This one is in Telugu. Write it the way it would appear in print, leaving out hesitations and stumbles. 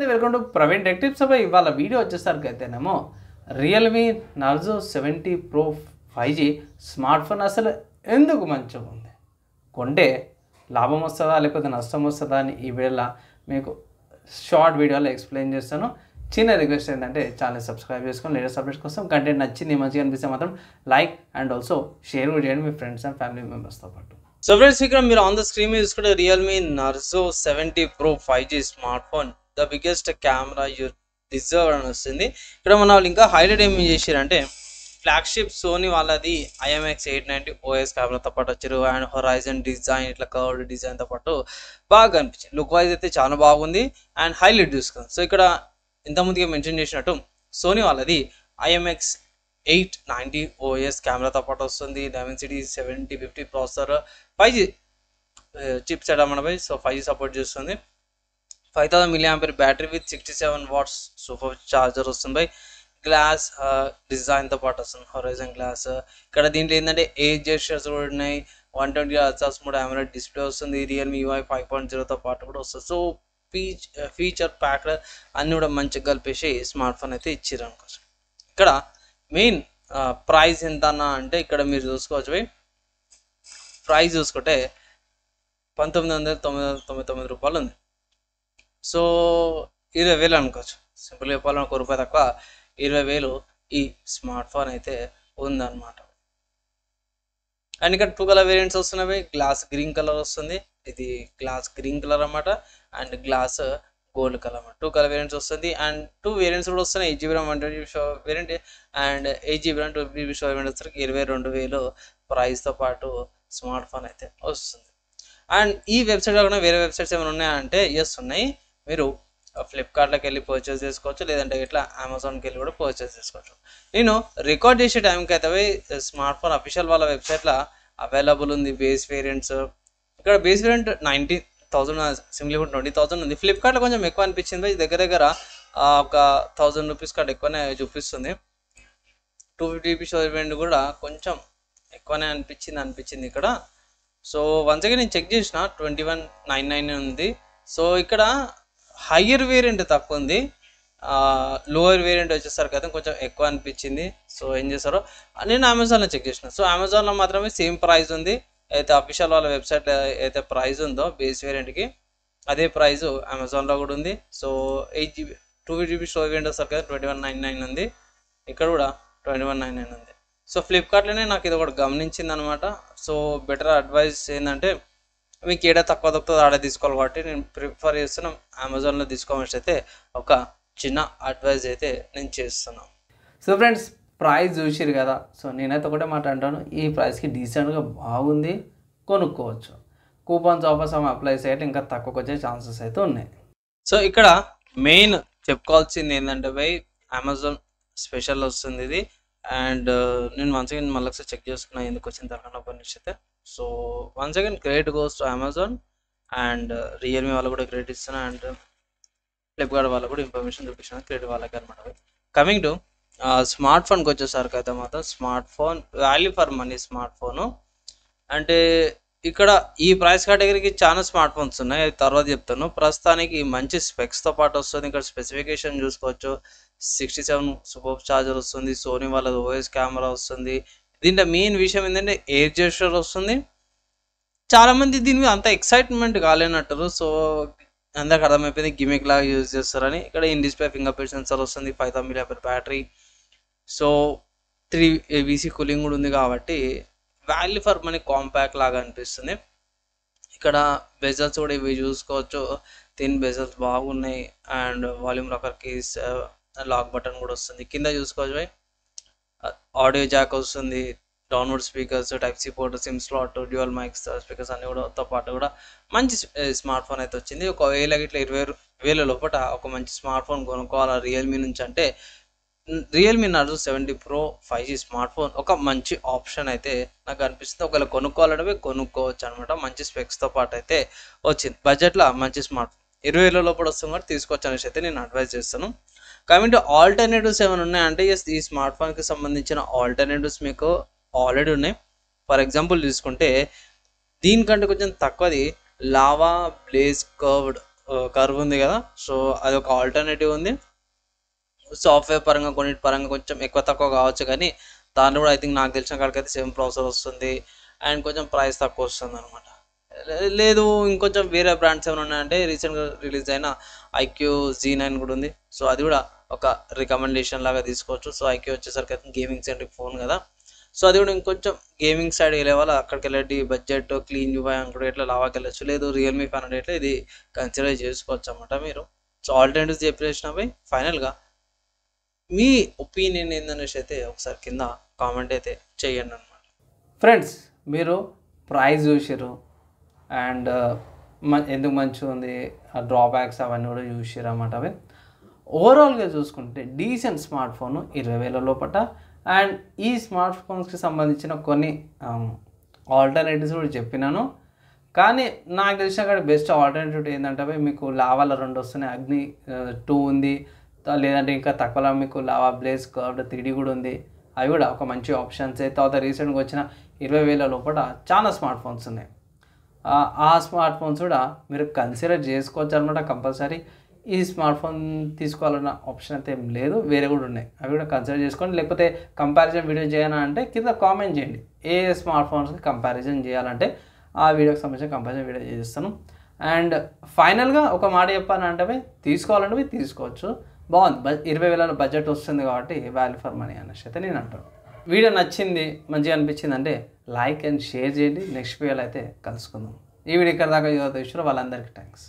Welcome to Praveen tech tips. ఇవాళ వీడియో వచ్చేసరికి అయితేనేమో Realme Narzo 70 pro 5G smart phone అసలు ఎందుకు మంచిగా ఉంది, కొంటే లాభం వస్తుందా లేకపోతే నష్టం వస్తుందా అని ఈ వీడియోలో మీకు షార్ట్ వీడియోలో ఎక్స్ప్లెయిన్ చేస్తాను. చిన్న రిక్వెస్ట్ ఏంటంటే ఛానల్ సబ్స్క్రైబ్ చేసుకొని లేటెస్ట్ అప్డేట్స్ కోసం కంటెంట్ నచ్చింది మంచిగా అనిపిస్తే మాత్రం లైక్ అండ్ ఆల్సో షేర్ కూడా చేయండి మీ ఫ్రెండ్స్ అండ్ ఫ్యామిలీ మెంబర్స్తో పాటు. సో ఫ్రెండ్స్, ఇక్కడ మీరు ఆన్ ద స్క్రీన్ మీద చూసుకుంటే Realme Narzo 70 pro 5G smart phone the biggest camera you deserve అని వస్తుంది. ఇక్కడ మన వాళ్ళు ఇంకా హైలైట్ ఏం చేశారంటే ఫ్లాగ్షిప్ సోనీ వాళ్ళది IMX 890 OS కెమెరాతో పాటు వచ్చారు. అండ్ హొరైజన్ డిజైన్ ఇట్లా కర్వ్డ్ డిజైన్తో పాటు బాగా అనిపించింది. లుక్ వైజ్ అయితే చాలా బాగుంది అండ్ హైలైట్ చూసుకుంది. సో ఇక్కడ ఇంతకుముందుగా మెన్షన్ చేసినట్టు సోనీ వాళ్ళది IMX 890 OS కెమెరాతో పాటు వస్తుంది. Dimensity 7050 processor, 5G chipset మనపై. సో 5G సపోర్ట్ చేస్తుంది. 5000 mAh battery with 67 watts super charger వస్తుంది. గ్లాస్ డిజైన్తో పాటు వస్తుంది, హొరైజన్ గ్లాస్. ఇక్కడ దీంట్లో ఏంటంటే ఏజ్ జెస్చర్స్ కూడా ఉన్నాయి. 120 Hz మోడ్ AMOLED డిస్ప్లే వస్తుంది. రియల్మీ UI 5.0తో పాటు కూడా వస్తుంది. సో ఫీచర్ ప్యాక్డ్ అన్ని కూడా మంచిగా కలిపేసి స్మార్ట్ ఫోన్ అయితే ఇచ్చారు అనుకోవచ్చు. ఇక్కడ మెయిన్ ప్రైస్ ఎంత అన్నా అంటే ఇక్కడ మీరు చూసుకోవచ్చు. ప్రైస్ చూసుకుంటే 1999 రూపాయలు ఉంది. సో 20,000 అనుకోవచ్చు. సింపుల్ చెప్పాలని ₹1 తక్కువ 20,000 ఈ స్మార్ట్ ఫోన్ అయితే ఉందన్నమాట. అండ్ ఇక్కడ 2 కలర్ వేరియంట్స్ వస్తున్నాయి. గ్లాస్ గ్రీన్ కలర్ వస్తుంది, ఇది గ్లాస్ గ్రీన్ కలర్ అన్నమాట. అండ్ గ్లాస్ గోల్డ్ కలర్ అన్నమాట. 2 కలర్ వేరియంట్స్ వస్తుంది. అండ్ 2 వేరియంట్స్ కూడా వస్తున్నాయి. 8GB RAM 120GB variant and 8GB RAM 2GB variant వచ్చరికి 22,000 ప్రైస్తో పాటు స్మార్ట్ ఫోన్ అయితే వస్తుంది. అండ్ ఈ వెబ్సైట్ కాకుండా వేరే వెబ్సైట్స్ ఏమైనా ఉన్నాయంటే ఎస్ ఉన్నాయి. మీరు ఫ్లిప్కార్ట్లోకి వెళ్ళి పర్చేస్ చేసుకోవచ్చు, లేదంటే ఇట్లా అమెజాన్కి వెళ్ళి కూడా పర్చేస్ చేసుకోవచ్చు. నేను రికార్డ్ చేసే టైంకి అయితే స్మార్ట్ ఫోన్ అఫీషియల్ వాళ్ళ వెబ్సైట్లో అవైలబుల్ ఉంది బేస్ వేరియంట్స్. ఇక్కడ బేస్ వేరియంట్ 90,000, సింప్లీ 20,000 ఉంది. ఫ్లిప్కార్ట్లో కొంచెం ఎక్కువ అనిపించింది. దగ్గర దగ్గర ఒక 1000 రూపీస్ కంటే ఎక్కువనే చూపిస్తుంది. 250GB వేరియంట్ కూడా కొంచెం ఎక్కువనే అనిపించింది ఇక్కడ. సో వన్స్ అగైన్ నేను చెక్ చేసిన 2199 ఉంది. సో ఇక్కడ హయ్యర్ వేరియంట్ తక్కువ ఉంది, లోయర్ వేరియంట్ వచ్చేసరికి అయితే కొంచెం ఎక్కువ అనిపించింది. సో ఏం చేస్తారో నేను అమెజాన్లో చెక్ చేసిన. సో అమెజాన్లో మాత్రమే సేమ్ ప్రైస్ ఉంది. అయితే అఫీషియల్ వాళ్ళ వెబ్సైట్లో అయితే ప్రైస్ ఉందో బేస్ వేరియంట్కి అదే ప్రైస్ అమెజాన్లో కూడా ఉంది. సో 8GB 2GB వేరియంట్ వచ్చేసరికి అయితే 2199 ఉంది. ఇక్కడ కూడా 2199 ఉంది. సో ఫ్లిప్కార్ట్లోనే నాకు ఇది ఒకటి గమనించింది అనమాట. సో బెటర్ అడ్వైస్ ఏంటంటే మీకు ఏడా తక్కువ దొరుకుతుందో ఆడ తీసుకోవాలి కాబట్టి నేను ప్రిఫర్ చేస్తున్నాను అమెజాన్లో తీసుకోవాల్సి అయితే ఒక చిన్న అడ్వైజ్ అయితే నేను చేస్తున్నాను. సో ఫ్రెండ్స్, ప్రైస్ చూసిరు కదా. సో నేనైతే ఒకటే మాట అంటాను, ఈ ప్రైస్కి డీసెంట్గా బాగుంది, కొనుక్కోవచ్చు. కూపన్స్ ఆఫర్స్ అప్లై చేయాలి, ఇంకా తక్కువకి వచ్చే ఛాన్సెస్ అయితే ఉన్నాయి. సో ఇక్కడ మెయిన్ చెప్పుకోవాల్సింది ఏంటంటే అమెజాన్ స్పెషల్ వస్తుంది ఇది. అండ్ నేను వన్స్ అగైన్ మళ్ళీ ఒకసారి చెక్ చేసుకున్నా ఎందుకు వచ్చిన తర్వాత పనిచేస్తే. So once again credit goes to Amazon and Realme వాళ్ళు కూడా క్రెడిట్ ఇస్తున్నా అండ్ ఫ్లిప్కార్ట్ వాళ్ళు కూడా ఇన్ఫర్మేషన్ చూపిస్తున్నా క్రెడిట్ వాళ్ళకి అనమాట. కమింగ్ టు స్మార్ట్ ఫోన్కి వచ్చేసరికి అయితే మాత్రం smart phone value for money smart phone అంటే ఇక్కడ ఈ ప్రైస్ కేటగిరీకి చాలా స్మార్ట్ ఫోన్స్ ఉన్నాయి, అది తర్వాత చెప్తాను. ప్రస్తుతానికి మంచి స్పెక్స్తో పాటు వస్తుంది. ఇక్కడ స్పెసిఫికేషన్ చూసుకోవచ్చు. 67 సూపర్ చార్జర్ వస్తుంది. సోనీ వాళ్ళ OS కెమెరా వస్తుంది. దీంట్లో మెయిన్ విషయం ఏంటంటే ఏజ్ జెస్చర్ వస్తుంది. చాలామంది దీని మీద అంత ఎక్సైట్మెంట్ కాలేనట్టారు. సో అందరికి అర్థమైపోయింది గిమిక్ లాగా యూజ్ చేస్తారని. ఇక్కడ in display finger print sensor వస్తుంది. 5000 mAh battery. So 3 VC cooling కూడా ఉంది కాబట్టి వాల్యూ ఫర్ మనీ కాంపాక్ట్ లాగా అనిపిస్తుంది. ఇక్కడ బెజల్స్ కూడా ఇవి చూసుకోవచ్చు, థిన్ బెజల్స్ బాగున్నాయి. And volume rocker keys, lock button కూడా వస్తుంది. కింద చూసుకోవచ్చు ఆడియో జాక్ వస్తుంది, download speakers, type C port, SIM slot, dual mics speakers అన్ని కూడా పాటు కూడా మంచి స్మార్ట్ ఫోన్ అయితే వచ్చింది. ఒకవేళ ఇట్లా 20,000 లోపల ఒక మంచి స్మార్ట్ ఫోన్ కొనుక్కోవాలి రియల్మీ నుంచి అంటే Realme Narzo 70 pro 5G smart phone ఒక మంచి ఆప్షన్ అయితే నాకు అనిపిస్తుంది. ఒకవేళ కొనుక్కోవాలంటే కొనుక్కోవచ్చు అనమాట. మంచి స్పెక్స్తో పాటు అయితే వచ్చింది. బడ్జెట్లో మంచి స్మార్ట్ ఫోన్ 20,000 లోపల వస్తుంది కాబట్టి తీసుకోవచ్చు అనేసి అయితే నేను అడ్వైజ్ చేస్తాను. కాబట్టి ఆల్టర్నేటివ్స్ ఏమైనా ఉన్నాయంటే ఈ స్మార్ట్ ఫోన్కి సంబంధించిన ఆల్టర్నేటివ్స్ మీకు ఆల్రెడీ ఉన్నాయి. ఫర్ ఎగ్జాంపుల్ తీసుకుంటే దీనికంటే కొంచెం తక్కువది లావా బ్లేజ్ కర్వ్డ్ కర్వ్ ఉంది కదా, సో అది ఒక ఆల్టర్నేటివ్ ఉంది. సాఫ్ట్వేర్ పరంగా కొన్నిటి పరంగా కొంచెం ఎక్కువ తక్కువ కావచ్చు, కానీ దాంట్లో కూడా ఐ థింక్ నాకు తెలిసిన కాడికైతే సేమ్ ప్రాసెసర్ వస్తుంది అండ్ కొంచెం ప్రైస్ తక్కువ వస్తుంది అనమాట. లేదు ఇంకొంచెం వేరే బ్రాండ్స్ ఏమైనా ఉన్నాయంటే రీసెంట్గా రిలీజ్ అయిన ఐక్యూ Z9 కూడా ఉంది. సో అది కూడా ఒక రికమెండేషన్ లాగా తీసుకోవచ్చు. సో ఐక్యూ వచ్చేసరికి అయితే గేమింగ్ సెంట్రిక్ ఫోన్ కదా, సో అది కూడా ఇంకొంచెం గేమింగ్ సైడ్ వెళ్ళే వాళ్ళు అక్కడికి వెళ్ళి బడ్జెట్ క్లీన్ యూఐ అనుకుంటే ఇట్లా లావాకి వెళ్ళచ్చు. లేదు రియల్మీ ఫ్యాన్ అంటే ఇట్లా ఇది కన్సిడర్ చేసుకోవచ్చు అన్నమాట మీరు. సో ఆల్టర్నేటివ్స్ చెప్పేసినవి ఫైనల్గా మీ ఒపీనియన్ ఏందనేసి అయితే ఒకసారి కింద కామెంట్ అయితే చేయండి అనమాట. ఫ్రెండ్స్, మీరు ప్రైస్ చూసారు అండ్ ఎందుకు మంచిగా ఉంది, ఆ డ్రాబ్యాక్స్ అవన్నీ కూడా చూసారు అన్నమాట. అవి ఓవరాల్గా చూసుకుంటే డీసెంట్ స్మార్ట్ ఫోను 20,000 లోపల. అండ్ ఈ స్మార్ట్ ఫోన్స్కి సంబంధించిన కొన్ని ఆల్టర్నేటివ్స్ కూడా చెప్పినాను, కానీ నాకు తెలిసిన కాడ బెస్ట్ ఆల్టర్నేటివ్ ఏంటంటే మీకు లావాల 2 వస్తున్నాయి. అగ్ని 2 ఉంది, లేదంటే ఇంకా తక్కువలో మీకు లావా బ్లేజ్ కర్వ్డ్ 3D కూడా ఉంది. అవి కూడా ఒక మంచి ఆప్షన్స్. తర్వాత రీసెంట్గా వచ్చిన 20,000 లోపల చాలా స్మార్ట్ ఫోన్స్ ఉన్నాయి. ఆ స్మార్ట్ ఫోన్స్ కూడా మీరు కన్సిడర్ చేసుకోవచ్చు అనమాట. కంపల్సరీ ఈ స్మార్ట్ ఫోన్ తీసుకోవాలన్న ఆప్షన్ అయితే ఏం లేదు, వేరే కూడా ఉన్నాయి, అవి కూడా కన్సిడర్ చేసుకోండి. లేకపోతే కంపారిజన్ వీడియో చేయాలంటే కింద కామెంట్ చేయండి, ఏ స్మార్ట్ ఫోన్స్కి కంపారిజన్ చేయాలంటే ఆ వీడియోకి సంబంధించిన కంపారిజన్ వీడియో చేస్తాను. అండ్ ఫైనల్గా ఒక మాట చెప్పానంటే తీసుకోవాలంటే తీసుకోవచ్చు, బాగుంది. 20,000 బడ్జెట్ వస్తుంది కాబట్టి వాల్యూ ఫర్ మనీ అనేసి అయితే నేను అంటాను. వీడియో నచ్చింది, మంచిగా అనిపించింది అంటే లైక్ అండ్ షేర్ చేయండి. నెక్స్ట్ వీడియోలో అయితే కలుసుకుందాం. ఈ వీడియో ఇక్కడ దాకా యూజ్ వాళ్ళందరికీ థ్యాంక్స్.